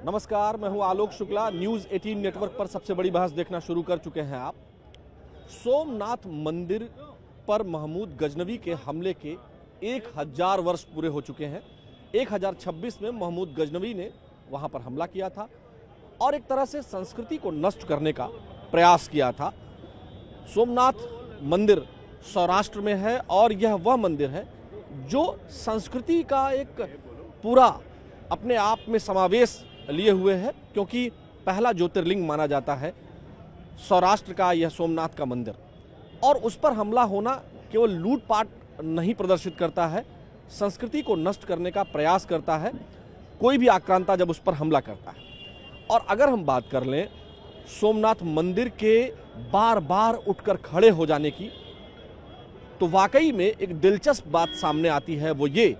नमस्कार, मैं हूं आलोक शुक्ला। न्यूज़ 18 नेटवर्क पर सबसे बड़ी बहस देखना शुरू कर चुके हैं आप। सोमनाथ मंदिर पर महमूद गजनवी के हमले के 1000 वर्ष पूरे हो चुके हैं। 1026 में महमूद गजनवी ने वहां पर हमला किया था और एक तरह से संस्कृति को नष्ट करने का प्रयास किया था। सोमनाथ मंदिर सौराष्ट्र में है और यह वह मंदिर है जो संस्कृति का एक पूरा अपने आप में समावेश लिए हुए है, क्योंकि पहला ज्योतिर्लिंग माना जाता है सौराष्ट्र का यह सोमनाथ का मंदिर। और उस पर हमला होना केवल लूटपाट नहीं प्रदर्शित करता है, संस्कृति को नष्ट करने का प्रयास करता है कोई भी आक्रांता जब उस पर हमला करता है। और अगर हम बात कर लें सोमनाथ मंदिर के बार बार उठकर खड़े हो जाने की, तो वाकई में एक दिलचस्प बात सामने आती है, वो ये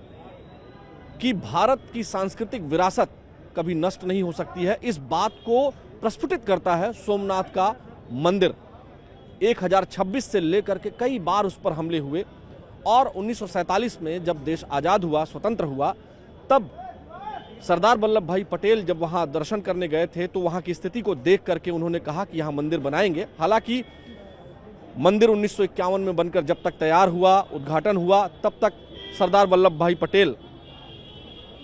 कि भारत की सांस्कृतिक विरासत कभी नष्ट नहीं हो सकती है। इस बात को प्रस्फुटित करता है सोमनाथ का मंदिर। 1026 से लेकर के कई बार उस पर हमले हुए और 1947 में जब देश आज़ाद हुआ, स्वतंत्र हुआ, तब सरदार वल्लभ भाई पटेल जब वहां दर्शन करने गए थे तो वहां की स्थिति को देख करके उन्होंने कहा कि यहाँ मंदिर बनाएंगे। हालांकि मंदिर 1951 में बनकर जब तक तैयार हुआ, उद्घाटन हुआ, तब तक सरदार वल्लभ भाई पटेल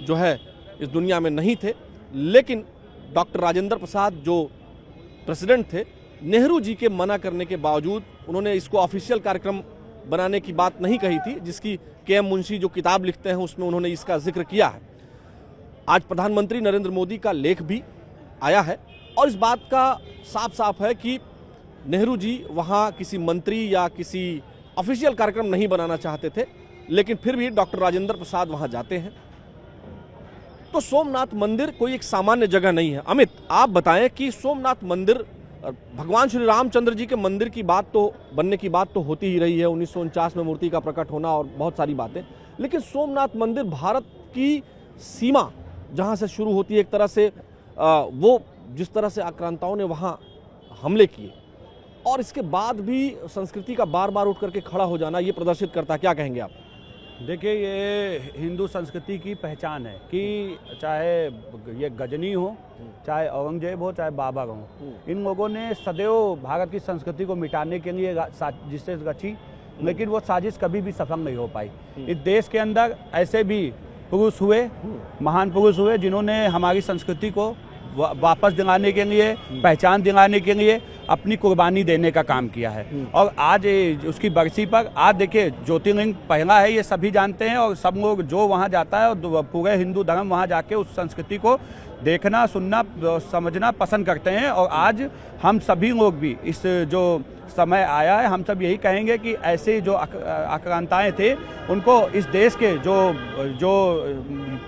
जो है इस दुनिया में नहीं थे। लेकिन डॉक्टर राजेंद्र प्रसाद जो प्रेसिडेंट थे, नेहरू जी के मना करने के बावजूद उन्होंने इसको ऑफिशियल कार्यक्रम बनाने की बात नहीं कही थी, जिसकी के.एम. मुंशी जो किताब लिखते हैं उसमें उन्होंने इसका जिक्र किया है। आज प्रधानमंत्री नरेंद्र मोदी का लेख भी आया है और इस बात का साफ साफ है कि नेहरू जी वहाँ किसी मंत्री या किसी ऑफिशियल कार्यक्रम नहीं बनाना चाहते थे, लेकिन फिर भी डॉक्टर राजेंद्र प्रसाद वहाँ जाते हैं। तो सोमनाथ मंदिर कोई एक सामान्य जगह नहीं है। अमित, आप बताएं कि सोमनाथ मंदिर, भगवान श्री रामचंद्र जी के मंदिर की बात तो बनने की बात तो होती ही रही है, 1949 में मूर्ति का प्रकट होना और बहुत सारी बातें, लेकिन सोमनाथ मंदिर भारत की सीमा जहां से शुरू होती है, एक तरह से वो जिस तरह से आक्रांताओं ने वहां हमले किए और इसके बाद भी संस्कृति का बार बार उठ करके खड़ा हो जाना, ये प्रदर्शित करता है। क्या कहेंगे आप? देखिए, ये हिंदू संस्कृति की पहचान है कि चाहे ये गजनी हो, चाहे औरंगजेब हो, चाहे बाबर हो, इन लोगों ने सदैव भारत की संस्कृति को मिटाने के लिए साजिशें रची, लेकिन वो साजिश कभी भी सफल नहीं हो पाई। इस देश के अंदर ऐसे भी पुरुष हुए, महान पुरुष हुए, जिन्होंने हमारी संस्कृति को वापस दिलाने के लिए, पहचान दिलाने के लिए अपनी कुर्बानी देने का काम किया है। और आज उसकी बरसी पर आज देखिए, ज्योतिर्लिंग पहला है, ये सभी जानते हैं और सब लोग जो वहाँ जाता है और पूरे हिंदू धर्म वहाँ जाके उस संस्कृति को देखना, सुनना, समझना पसंद करते हैं। और आज हम सभी लोग भी इस जो समय आया है, हम सब यही कहेंगे कि ऐसे जो आक्रांताएं थे उनको इस देश के जो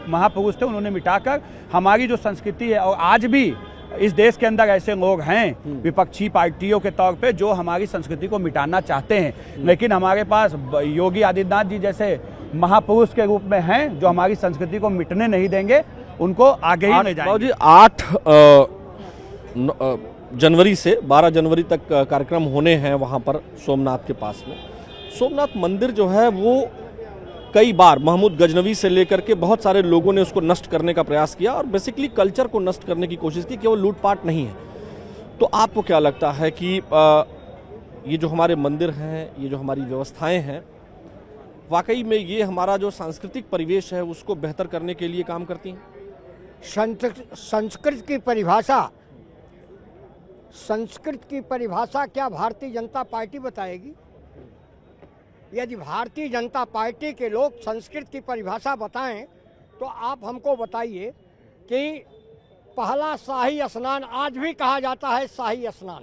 महापुरुष थे उन्होंने मिटाकर हमारी जो संस्कृति है, और आज भी इस देश के अंदर ऐसे लोग हैं विपक्षी पार्टियों के तौर पे जो हमारी संस्कृति को मिटाना चाहते हैं, लेकिन हमारे पास योगी आदित्यनाथ जी जैसे महापुरुष के रूप में हैं जो हमारी संस्कृति को मिटने नहीं देंगे, उनको आगे ही ले जाएंगे। 8 जनवरी से 12 जनवरी तक कार्यक्रम होने हैं वहाँ पर सोमनाथ के पास में। सोमनाथ मंदिर जो है वो कई बार महमूद गजनवी से लेकर के बहुत सारे लोगों ने उसको नष्ट करने का प्रयास किया और बेसिकली कल्चर को नष्ट करने की कोशिश की, केवल लूटपाट नहीं है। तो आपको क्या लगता है कि ये जो हमारे मंदिर हैं, ये जो हमारी व्यवस्थाएं हैं, वाकई में ये हमारा जो सांस्कृतिक परिवेश है उसको बेहतर करने के लिए काम करती हैं? संस्कृत की परिभाषा क्या भारतीय जनता पार्टी बताएगी? यदि भारतीय जनता पार्टी के लोग संस्कृत की परिभाषा बताएं तो आप हमको बताइए कि पहला शाही स्नान आज भी कहा जाता है शाही स्नान,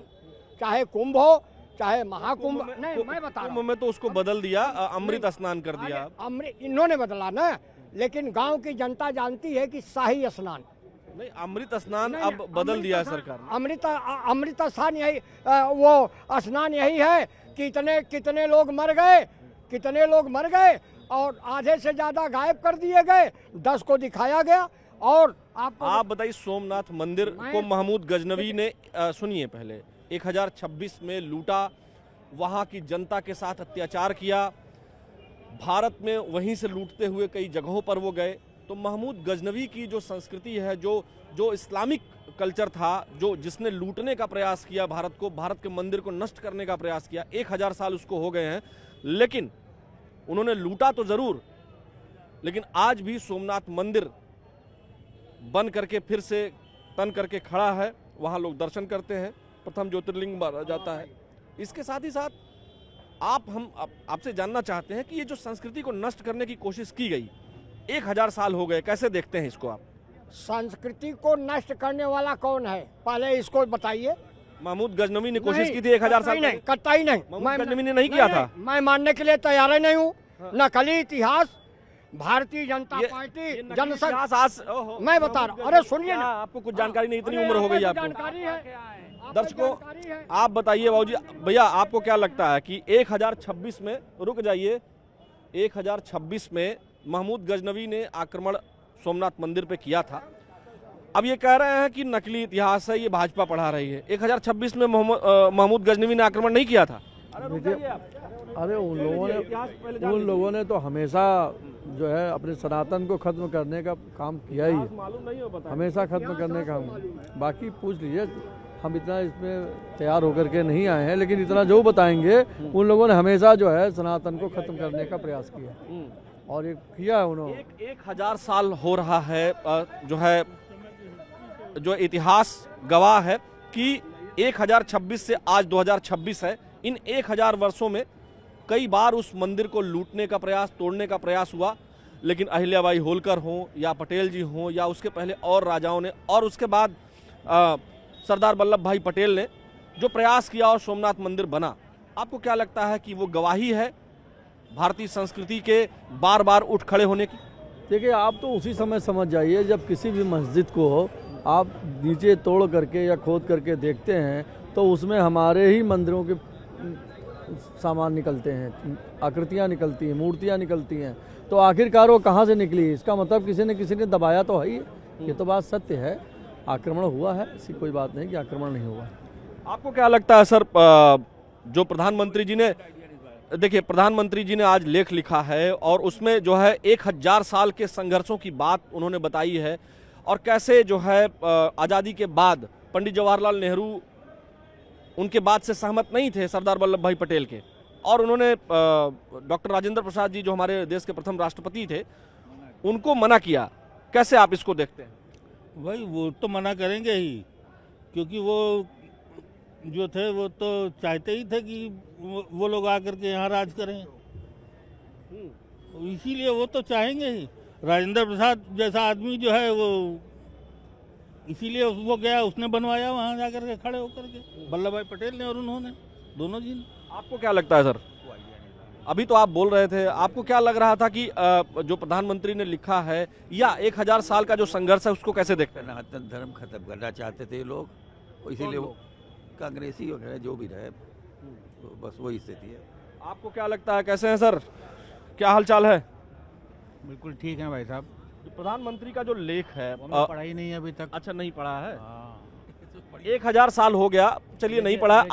चाहे कुंभ हो चाहे महाकुंभ। नहीं, मैं बता रहा हूं, कुंभ में तो उसको बदल दिया, अमृत स्नान कर दिया। अमृत इन्होंने बदला ना, लेकिन गांव की जनता जानती है कि शाही स्नान नहीं, अमृत स्नान अब बदल दिया है सरकार ने। अमृत स्नान यही, वो स्नान यही है कि कितने लोग मर गए और आधे से ज्यादा गायब कर दिए गए, 10 को दिखाया गया। और आप बताइए, सोमनाथ मंदिर को महमूद गजनवी ने सुनिए पहले 1026 में लूटा, वहां की जनता के साथ अत्याचार किया, भारत में वहीं से लूटते हुए कई जगहों पर वो गए। तो महमूद गजनवी की जो संस्कृति है, जो इस्लामिक कल्चर था, जिसने लूटने का प्रयास किया भारत को, भारत के मंदिर को नष्ट करने का प्रयास किया, 1000 साल उसको हो गए हैं, लेकिन उन्होंने लूटा तो जरूर, लेकिन आज भी सोमनाथ मंदिर बन करके फिर से तन करके खड़ा है। वहाँ लोग दर्शन करते हैं, प्रथम ज्योतिर्लिंग माना जाता है। इसके साथ ही साथ आपसे जानना चाहते हैं कि ये जो संस्कृति को नष्ट करने की कोशिश की गई, 1000 साल हो गए, कैसे देखते हैं इसको आप? संस्कृति को नष्ट करने वाला कौन है, पहले इसको बताइए। महमूद गजनवी ने कोशिश की थी 1000 साल नहीं, कतई नहीं। महमूद गजनवी ने नहीं किया था। मैं मानने के लिए तैयार ही नहीं हूँ। नकली इतिहास भारतीय जनता पार्टी जनसंघ, मैं बता रहा हूँ। अरे सुनिए ना, आपको कुछ जानकारी नहीं, इतनी उम्र हो गई आपको। जानकारी है दर्शकों, आप बताइए बाबूजी, भैया आपको क्या लगता है कि 1026 में, रुक जाइए, 1026 में महमूद गजनवी ने आक्रमण सोमनाथ मंदिर पे किया था। अब ये कह रहे हैं कि नकली इतिहास है, ये भाजपा पढ़ा रही है। 1026 में महमूद गजनवी ने आक्रमण नहीं किया था। अरे उन लोगों ने तो हमेशा जो है अपने सनातन को खत्म करने का काम किया ही है, मालूम नहीं हो पता, हमेशा खत्म करने का। बाकी पूछ लीजिए, हम इतना इसमें तैयार होकर के नहीं आए हैं, लेकिन इतना जो बताएंगे, उन लोगों ने हमेशा जो है सनातन को खत्म करने का प्रयास किया और ये किया है उन्होंने। 1000 साल हो रहा है, जो है जो इतिहास गवाह है कि 1026 से आज 2026 है। इन 1000 वर्षों में कई बार उस मंदिर को लूटने का प्रयास, तोड़ने का प्रयास हुआ, लेकिन अहिल्याबाई होलकर हों या पटेल जी हों या उसके पहले और राजाओं ने, और उसके बाद सरदार वल्लभ भाई पटेल ने जो प्रयास किया और सोमनाथ मंदिर बना। आपको क्या लगता है कि वो गवाही है भारतीय संस्कृति के बार बार उठ खड़े होने की? देखिए, आप तो उसी समय समझ जाइए जब किसी भी मस्जिद को आप नीचे तोड़ करके या खोद करके देखते हैं तो उसमें हमारे ही मंदिरों के सामान निकलते हैं, आकृतियाँ निकलती हैं, मूर्तियाँ निकलती हैं। तो आखिरकार वो कहाँ से निकली? इसका मतलब किसी ने दबाया तो है ही। ये तो बात सत्य है, आक्रमण हुआ है, ऐसी कोई बात नहीं कि आक्रमण नहीं हुआ। आपको क्या लगता है सर, जो प्रधानमंत्री जी ने, देखिए प्रधानमंत्री जी ने आज लेख लिखा है और उसमें जो है 1000 साल के संघर्षों की बात उन्होंने बताई है, और कैसे जो है आज़ादी के बाद पंडित जवाहरलाल नेहरू उनके बात से सहमत नहीं थे, सरदार वल्लभ भाई पटेल के, और उन्होंने डॉक्टर राजेंद्र प्रसाद जी जो हमारे देश के प्रथम राष्ट्रपति थे उनको मना किया। कैसे आप इसको देखते हैं? भाई वो तो मना करेंगे ही, क्योंकि वो जो थे वो तो चाहते ही थे कि वो लोग आकर के यहाँ राज करें, इसीलिए वो तो चाहेंगे ही। राजेंद्र प्रसाद जैसा आदमी जो है वो, इसीलिए वो गया, उसने बनवाया वहाँ जाकर के खड़े होकर के, वल्लभ भाई पटेल ने और उन्होंने, दोनों जी ने। आपको क्या लगता है सर, अभी तो आप बोल रहे थे, आपको क्या लग रहा था कि जो प्रधानमंत्री ने लिखा है या 1000 साल का जो संघर्ष है उसको कैसे देखते हैं? सनातन धर्म खत्म करना चाहते थे लोग, इसीलिए वो कांग्रेसी वगैरह जो भी रहे, तो बस वही स्थिति है। आपको क्या लगता है, कैसे हैं सर, क्या हाल चाल है? बिल्कुल ठीक है भाई साहब। प्रधानमंत्री का जो लेख है, पढ़ा ही नहीं है अभी तक। अच्छा, नहीं पढ़ा है? 1000 साल हो गया, चलिए नहीं पढ़ा है।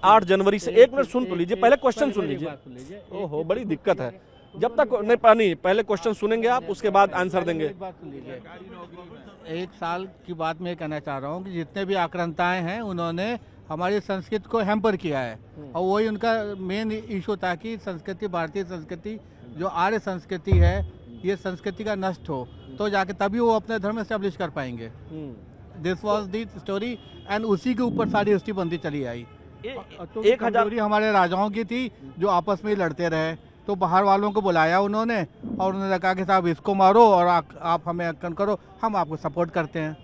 8 जनवरी से, एक मिनट सुन तो लीजिए, पहले क्वेश्चन सुन लीजिए। ओहो, बड़ी दिक्कत है, जब तक नहीं, पहले क्वेश्चन सुनेंगे आप, उसके बाद आंसर देंगे। एक साल की बात मैं कहना चाह रहा हूँ कि जितने भी आक्रांताएं हैं उन्होंने हमारी संस्कृति को हैम्पर किया है, और वही उनका मेन इशू था कि संस्कृति, भारतीय संस्कृति जो आर्य संस्कृति है, ये संस्कृति का नष्ट हो तो जाके तभी वो अपने धर्म एस्टेब्लिश कर पाएंगे। This was the story, and उसी के ऊपर सारी हिस्ट्री बनती चली आई। तो 1000 हमारे राजाओं की थी जो आपस में ही लड़ते रहे, तो बाहर वालों को बुलाया उन्होंने और उन्होंने कहा कि साहब इसको मारो और आप हमें अक्कन करो, हम आपको सपोर्ट करते हैं।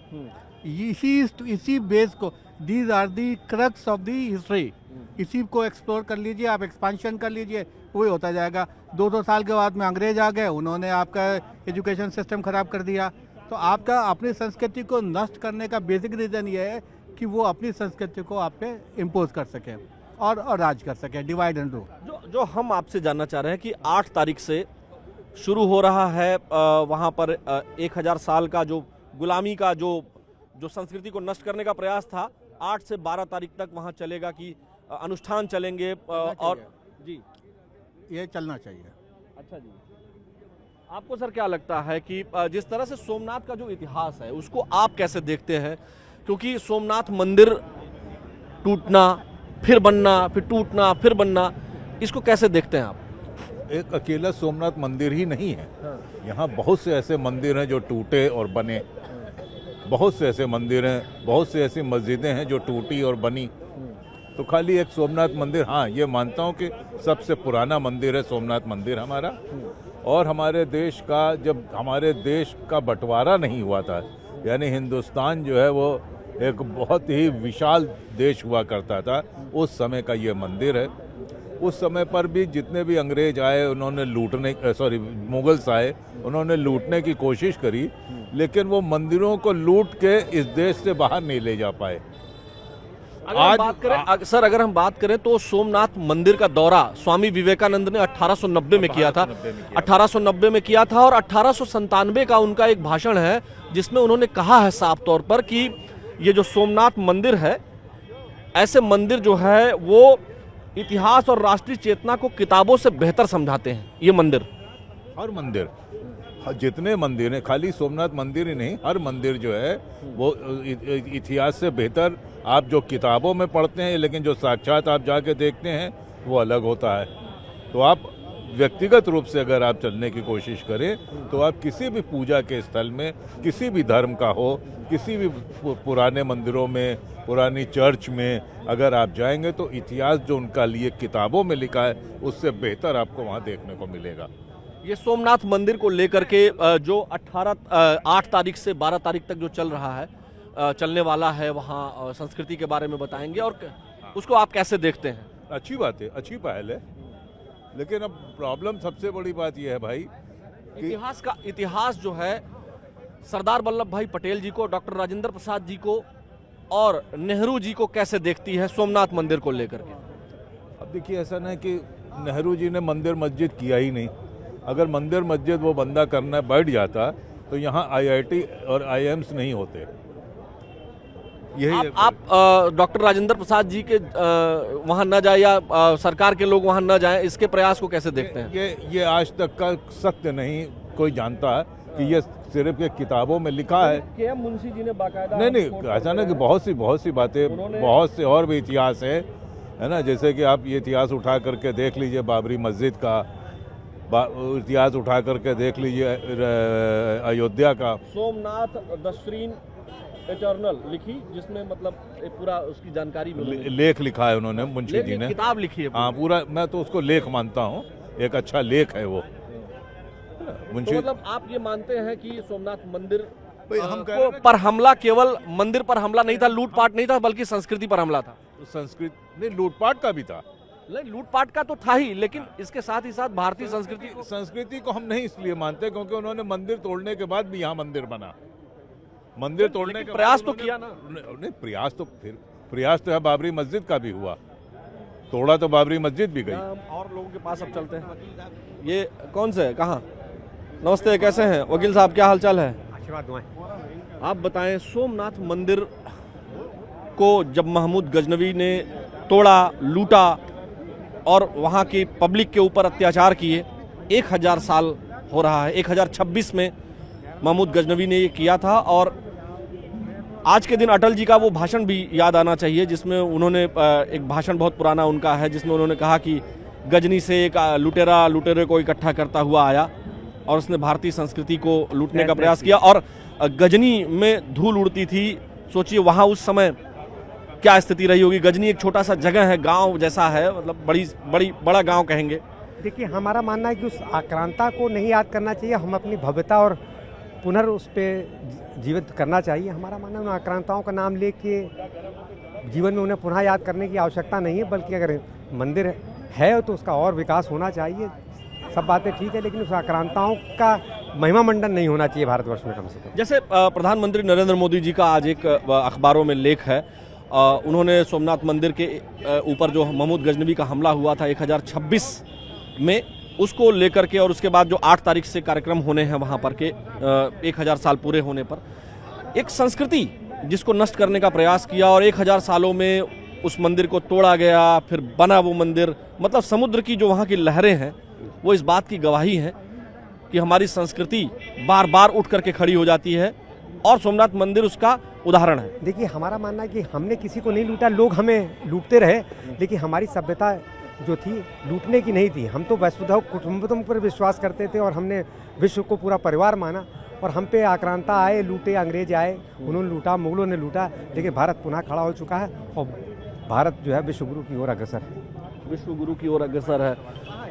इसी बेस को, these are the crux of the history, इसी को एक्सप्लोर कर लीजिए आप, एक्सपांशन कर लीजिए, वही होता जाएगा। 200 साल के बाद में अंग्रेज आ गए, उन्होंने आपका एजुकेशन सिस्टम खराब कर दिया। तो आपका अपनी संस्कृति को नष्ट करने का बेसिक रीज़न ये है कि वो अपनी संस्कृति को आप पे इम्पोज कर सकें और राज कर सकें, डिवाइड एंड रूल। जो हम आपसे जानना चाह रहे हैं कि 8 तारीख से शुरू हो रहा है वहाँ पर 1000 साल का जो गुलामी का जो संस्कृति को नष्ट करने का प्रयास था, 8 से 12 तारीख तक वहाँ चलेगा कि अनुष्ठान चलेंगे, और जी ये चलना चाहिए। अच्छा जी, आपको सर क्या लगता है कि जिस तरह से सोमनाथ का जो इतिहास है उसको आप कैसे देखते हैं? क्योंकि सोमनाथ मंदिर टूटना, फिर बनना, फिर टूटना, फिर बनना, इसको कैसे देखते हैं आप? एक अकेला सोमनाथ मंदिर ही नहीं है, यहाँ बहुत से ऐसे मंदिर हैं जो टूटे और बने, बहुत से ऐसे मंदिर हैं, बहुत से ऐसी मस्जिदें हैं जो टूटी और बनी। तो खाली एक सोमनाथ मंदिर, हाँ ये मानता हूँ कि सबसे पुराना मंदिर है सोमनाथ मंदिर हमारा। और हमारे देश का, जब हमारे देश का बंटवारा नहीं हुआ था, यानी हिंदुस्तान जो है वो एक बहुत ही विशाल देश हुआ करता था, उस समय का ये मंदिर है। उस समय पर भी जितने भी अंग्रेज आए उन्होंने मुगल्स आए, उन्होंने लूटने की कोशिश करी, लेकिन वो मंदिरों को लूट के इस देश से बाहर नहीं ले जा पाए। अगर हम बात करें तो सोमनाथ मंदिर का दौरा स्वामी विवेकानंद ने 1890 में किया था, 1890 में किया था, और 1897 का उनका एक भाषण है जिसमें उन्होंने कहा है साफ तौर पर कि ये जो सोमनाथ मंदिर है, ऐसे मंदिर जो है वो इतिहास और राष्ट्रीय चेतना को किताबों से बेहतर समझाते हैं। ये मंदिर, हर मंदिर, जितने मंदिर हैं, खाली सोमनाथ मंदिर ही नहीं, हर मंदिर जो है वो इतिहास से बेहतर आप जो किताबों में पढ़ते हैं, लेकिन जो साक्षात आप जाके देखते हैं वो अलग होता है। तो आप व्यक्तिगत रूप से अगर आप चलने की कोशिश करें तो आप किसी भी पूजा के स्थल में, किसी भी धर्म का हो, किसी भी पुराने मंदिरों में, पुरानी चर्च में अगर आप जाएंगे तो इतिहास जो उनका लिए किताबों में लिखा है उससे बेहतर आपको वहाँ देखने को मिलेगा। ये सोमनाथ मंदिर को लेकर के जो 8 तारीख से 12 तारीख तक जो चल रहा है, चलने वाला है, वहाँ संस्कृति के बारे में बताएंगे, और उसको आप कैसे देखते हैं? अच्छी बात है, अच्छी पहल है, लेकिन अब प्रॉब्लम सबसे बड़ी बात यह है भाई, इतिहास जो है सरदार वल्लभ भाई पटेल जी को, डॉक्टर राजेंद्र प्रसाद जी को और नेहरू जी को कैसे देखती है सोमनाथ मंदिर को लेकर के? अब देखिए, ऐसा नहीं कि नेहरू जी ने मंदिर मस्जिद किया ही नहीं। अगर मंदिर मस्जिद वो बंदा करना बैठ जाता तो यहाँ IIT और IIMs नहीं होते। यही आप डॉक्टर राजेंद्र प्रसाद जी के वहाँ न जाए या सरकार के लोग वहाँ न जाएं, इसके प्रयास को कैसे देखते हैं? ये आज तक का सत्य नहीं कोई जानता है कि ये सिर्फ ये किताबों में लिखा है। KM मुंशी जी ने बाकायदा नहीं, ऐसा ना कि बहुत सी बातें, बहुत से और भी इतिहास है ना। जैसे कि आप ये इतिहास उठा करके देख लीजिए बाबरी मस्जिद का, इतिहास उठा करके देख लीजिए अयोध्या का। सोमनाथ द श्रीन इटर्नल लिखी, जिसमें मतलब एक पूरा उसकी जानकारी लेख लिखा है उन्होंने, मुंशी जी ने किताब लिखी है। हाँ, पूरा, मैं तो उसको लेख मानता हूँ, एक अच्छा लेख है वो। तो मतलब आप ये मानते हैं कि सोमनाथ मंदिर हम पर हमला केवल मंदिर पर हमला नहीं था, लूटपाट नहीं था, बल्कि संस्कृति पर हमला था? संस्कृति नहीं, लूटपाट का भी था। नहीं, लूटपाट का तो था ही, लेकिन इसके साथ ही साथ भारतीय संस्कृति को हम नहीं इसलिए मानते क्योंकि उन्होंने मंदिर तोड़ने के बाद भी यहाँ मंदिर बना। मंदिर तोड़ने के प्रयास तो किया ना। नहीं, प्रयास तो है, बाबरी मस्जिद का भी हुआ, तोड़ा तो बाबरी मस्जिद भी गई। और लोगों के पास अब चलते हैं। ये कौन से, कहाँ? नमस्ते, कैसे हैं वकील साहब, क्या हालचाल है? आशीर्वाद दुआएं। आप बताएं, सोमनाथ मंदिर को जब महमूद गजनवी ने तोड़ा, लूटा और वहाँ की पब्लिक के ऊपर अत्याचार किए, 1000 साल हो रहा है। 1026 में महमूद गजनवी ने ये किया था, और आज के दिन अटल जी का वो भाषण भी याद आना चाहिए जिसमें उन्होंने, एक भाषण बहुत पुराना उनका है जिसमें उन्होंने कहा कि गजनी से एक लुटेरे को इकट्ठा करता हुआ आया और उसने भारतीय संस्कृति को लूटने का प्रयास किया, और गजनी में धूल उड़ती थी। सोचिए वहाँ उस समय क्या स्थिति रही होगी। गजनी एक छोटा सा जगह है, गांव जैसा है, मतलब बड़ा गांव कहेंगे। देखिए, हमारा मानना है कि उस आक्रांता को नहीं याद करना चाहिए, हम अपनी भव्यता और उस पर जीवित करना चाहिए। हमारा मानना है उन आक्रांताओं का नाम लेके जीवन में उन्हें पुनः याद करने की आवश्यकता नहीं है, बल्कि अगर मंदिर है तो उसका और विकास होना चाहिए। सब बातें ठीक है, लेकिन उस आक्रांताओं का महिमा मंडन नहीं होना चाहिए भारतवर्ष में कम से कम। जैसे प्रधानमंत्री नरेंद्र मोदी जी का आज एक अखबारों में लेख है, उन्होंने सोमनाथ मंदिर के ऊपर जो महमूद गजनवी का हमला हुआ था 1026 में, उसको लेकर के, और उसके बाद जो 8 तारीख से कार्यक्रम होने हैं वहाँ पर के 1000 साल पूरे होने पर, एक संस्कृति जिसको नष्ट करने का प्रयास किया, और 1000 सालों में उस मंदिर को तोड़ा गया, फिर बना वो मंदिर। मतलब समुद्र की जो वहाँ की लहरें हैं वो इस बात की गवाही हैं कि हमारी संस्कृति बार बार उठ करके खड़ी हो जाती है, और सोमनाथ मंदिर उसका उदाहरण है। देखिए, हमारा मानना है कि हमने किसी को नहीं लूटा, लोग हमें लूटते रहे, लेकिन हमारी सभ्यता जो थी लूटने की नहीं थी। हम तो वसुधैव कुटुंबकम पर विश्वास करते थे और हमने विश्व को पूरा परिवार माना, और हम पे आक्रांता आए, लूटे, अंग्रेज आए, उन्होंने लूटा, मुगलों ने लूटा, लेकिन भारत पुनः खड़ा हो चुका है और भारत जो है विश्व गुरु की ओर अग्रसर है। विश्व गुरु की ओर अग्रसर है।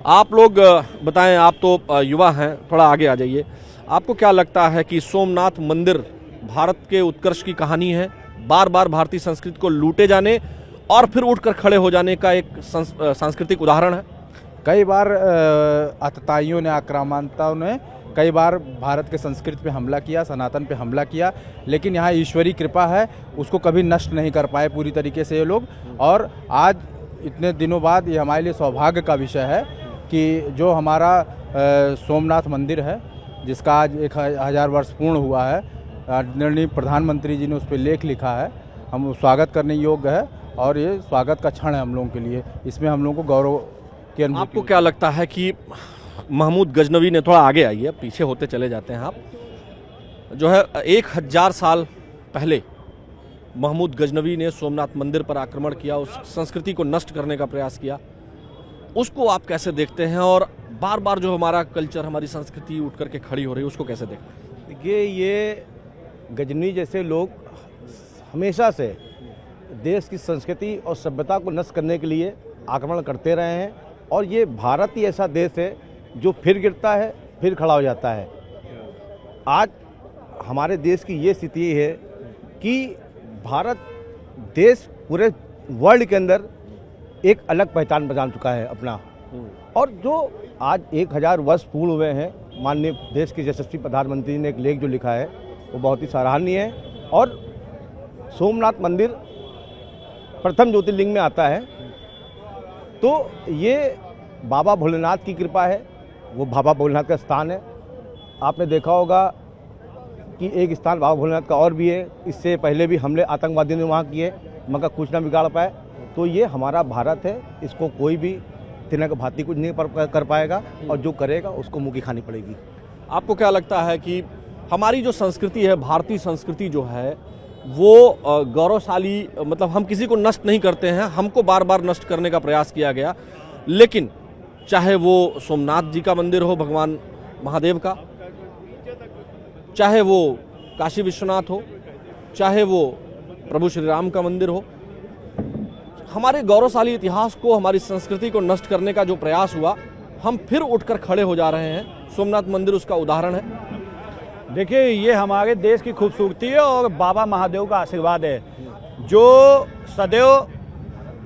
आप लोग बताएं, आप तो युवा हैं, थोड़ा आगे आ जाइए। आपको क्या लगता है कि सोमनाथ मंदिर भारत के उत्कर्ष की कहानी है, बार बार भारतीय संस्कृति को लूटे जाने और फिर उठकर खड़े हो जाने का एक सांस्कृतिक उदाहरण है? कई बार आतताइयों ने, आक्रामकताओं ने कई बार भारत के संस्कृति पे हमला किया, सनातन पे हमला किया, लेकिन यहाँ ईश्वरीय कृपा है, उसको कभी नष्ट नहीं कर पाए पूरी तरीके से ये लोग। और आज इतने दिनों बाद ये हमारे लिए सौभाग्य का विषय है कि जो हमारा सोमनाथ मंदिर है, जिसका आज 1000 वर्ष पूर्ण हुआ है, आदरणीय प्रधानमंत्री जी ने उस पर लेख लिखा है, हम स्वागत करने योग्य है और ये स्वागत का क्षण है हम लोगों के लिए। इसमें हम लोगों को गौरव की अनुभूति। आपको क्या लगता है कि महमूद गजनवी ने, थोड़ा आगे आइए, पीछे होते चले जाते हैं आप, जो है 1000 साल पहले महमूद गजनवी ने सोमनाथ मंदिर पर आक्रमण किया, उस संस्कृति को नष्ट करने का प्रयास किया, उसको आप कैसे देखते हैं? और बार बार जो हमारा कल्चर, हमारी संस्कृति उठ करके खड़ी हो रही है, उसको कैसे देखते हैं? देखिए, ये गजनी जैसे लोग हमेशा से देश की संस्कृति और सभ्यता को नष्ट करने के लिए आक्रमण करते रहे हैं, और ये भारत ही ऐसा देश है जो फिर गिरता है फिर खड़ा हो जाता है। आज हमारे देश की ये स्थिति है कि भारत देश पूरे वर्ल्ड के अंदर एक अलग पहचान बना चुका है अपना, और जो आज 1000 वर्ष पूर्ण हुए हैं, माननीय देश के यशस्वी प्रधानमंत्री ने एक लेख जो लिखा है वो बहुत ही सराहनीय है। और सोमनाथ मंदिर प्रथम ज्योतिर्लिंग में आता है, तो ये बाबा भोलेनाथ की कृपा है, वो बाबा भोलेनाथ का स्थान है। आपने देखा होगा कि एक स्थान बाबा भोलेनाथ का और भी है, इससे पहले भी हमले आतंकवादियों ने वहाँ किए, मगर कुछ ना बिगाड़ पाए। तो ये हमारा भारत है, इसको कोई भी तिनक भांति कुछ नहीं कर पाएगा, और जो करेगा उसको मुँह की खानी पड़ेगी। आपको क्या लगता है कि हमारी जो संस्कृति है, भारतीय संस्कृति जो है, वो गौरवशाली, मतलब हम किसी को नष्ट नहीं करते हैं, हमको बार बार नष्ट करने का प्रयास किया गया, लेकिन चाहे वो सोमनाथ जी का मंदिर हो, भगवान महादेव का, चाहे वो काशी विश्वनाथ हो, चाहे वो प्रभु श्री राम का मंदिर हो, हमारे गौरवशाली इतिहास को, हमारी संस्कृति को नष्ट करने का जो प्रयास हुआ, हम फिर उठकर खड़े हो जा रहे हैं। सोमनाथ मंदिर उसका उदाहरण है। देखिए, ये हमारे देश की खूबसूरती है और बाबा महादेव का आशीर्वाद है, जो सदैव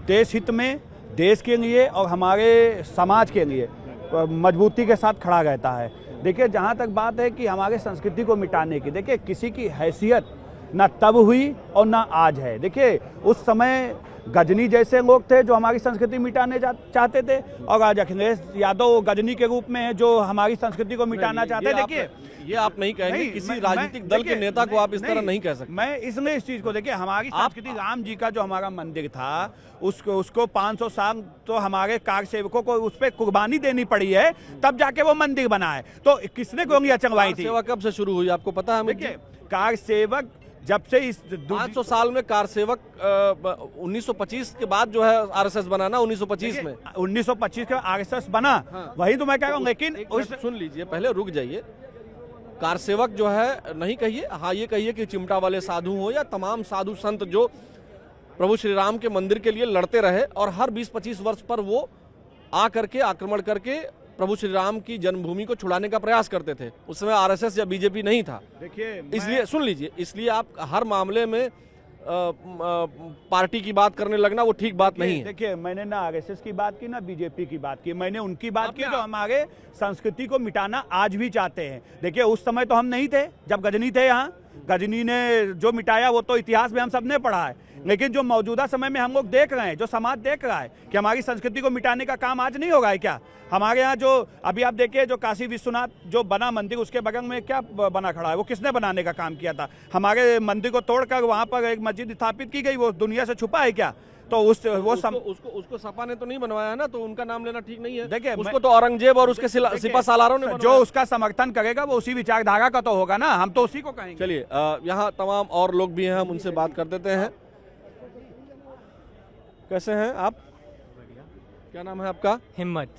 देश हित में, देश के लिए और हमारे समाज के लिए मजबूती के साथ खड़ा रहता है। देखिए, जहाँ तक बात है कि हमारे संस्कृति को मिटाने की, देखिए किसी की हैसियत ना तब हुई और ना आज है। देखिए, उस समय गजनी जैसे लोग थे जो हमारी संस्कृति मिटाने चाहते थे, और आज अखिलेश यादव गजनी के रूप में है जो हमारी संस्कृति को मिटाना चाहते हैं। देखिए, ये आप नहीं कहेंगे, किसी राजनीतिक दल के नेता को आप इस तरह नहीं कह सकते। मैं इसलिए इस चीज को, देखिए हमारी संस्कृति, राम जी का जो हमारा मंदिर था, उसको 500 साल तो हमारे कार सेवकों को उस पर कुर्बानी देनी पड़ी है, तब जाके वो मंदिर बना है। तो किसने गोंगियां चंगवाई थी? सेवा कब से शुरू हुई आपको पता है? देखिए, कार सेवक जब से इस 500 साल में कार सेवक 1925 के बाद जो है आरएसएस बना ना, 1925 में 1925 के आरएसएस बना। हाँ। वही तो मैं कह रहा हूँ, लेकिन सुन लीजिए, पहले रुक जाइए। कार सेवक जो है, नहीं कहिए, हाँ ये कहिए कि चिमटा वाले साधु हो या तमाम साधु संत जो प्रभु श्री राम के मंदिर के लिए लड़ते रहे, और हर 20-25 वर्ष पर वो आ करके आक्रमण करके प्रभु श्री राम की जन्मभूमि को छुड़ाने का प्रयास करते थे। उस समय आरएसएस या बीजेपी नहीं था। देखिए, इसलिए सुन लीजिए, इसलिए आप हर मामले में पार्टी की बात करने लगना वो ठीक बात नहीं है। देखिए, मैंने ना आरएसएस की बात की ना बीजेपी की बात की, मैंने उनकी बात की जो हमारे संस्कृति को मिटाना आज भी चाहते हैं। देखिए, उस समय तो हम नहीं थे जब गजनी थे यहाँ, गजनी ने जो मिटाया वो तो इतिहास में हम सब ने पढ़ा है, लेकिन जो मौजूदा समय में हम लोग देख रहे हैं, जो समाज देख रहा है कि हमारी संस्कृति को मिटाने का काम आज नहीं होगा है क्या? हमारे यहाँ जो अभी आप देखिए, जो काशी विश्वनाथ जो बना मंदिर, उसके बगल में क्या बना खड़ा है? वो किसने बनाने का काम किया था? हमारे मंदिर को तोड़कर वहाँ पर एक मस्जिद स्थापित की गई, वो दुनिया से छुपा है क्या? तो उसको सपा ने तो नहीं बनवाया ना, तो उनका नाम लेना ठीक नहीं है। देखिए, उसको तो औरंगजेब और उसके सिपा सालारों ने जो उसका समर्थन करेगा वो उसी विचारधारा का तो होगा ना, हम तो उसी को कहेंगे। चलिए यहाँ तमाम और लोग भी हैं, हम उनसे बात कर देते हैं। कैसे हैं आप? क्या नाम है आपका? हिम्मत।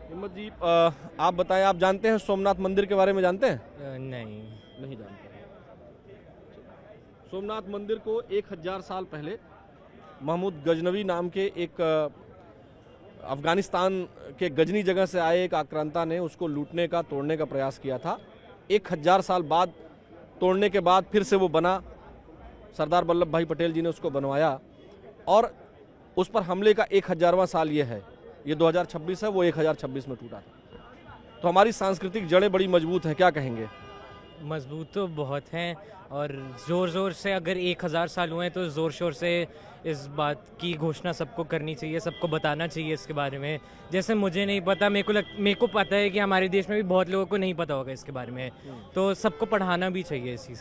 हिम्मत जी, आप बताएं, आप जानते हैं सोमनाथ मंदिर के बारे में जानते हैं? नहीं जानते। सोमनाथ मंदिर को 1000 साल पहले महमूद गजनवी नाम के एक अफगानिस्तान के गजनी जगह से आए एक आक्रांता ने उसको लूटने का, तोड़ने का प्रयास किया था। 1000 साल बाद तोड़ने के बाद फिर से वो बना। सरदार वल्लभ भाई पटेल जी ने उसको बनवाया और उस पर हमले का 1000वां साल ये है। ये 2026 है, वो 1026 में टूटा था। तो हमारी सांस्कृतिक जड़ें बड़ी मजबूत हैं, क्या कहेंगे? मजबूत तो बहुत हैं और ज़ोर ज़ोर से अगर 1000 साल हुए हैं तो ज़ोर शोर से इस बात की घोषणा सबको करनी चाहिए, सबको बताना चाहिए इसके बारे में। जैसे मुझे नहीं पता, मेरे को पता है कि हमारे देश में भी बहुत लोगों को नहीं पता होगा इसके बारे में, तो सबको पढ़ाना भी चाहिए इस चीज़।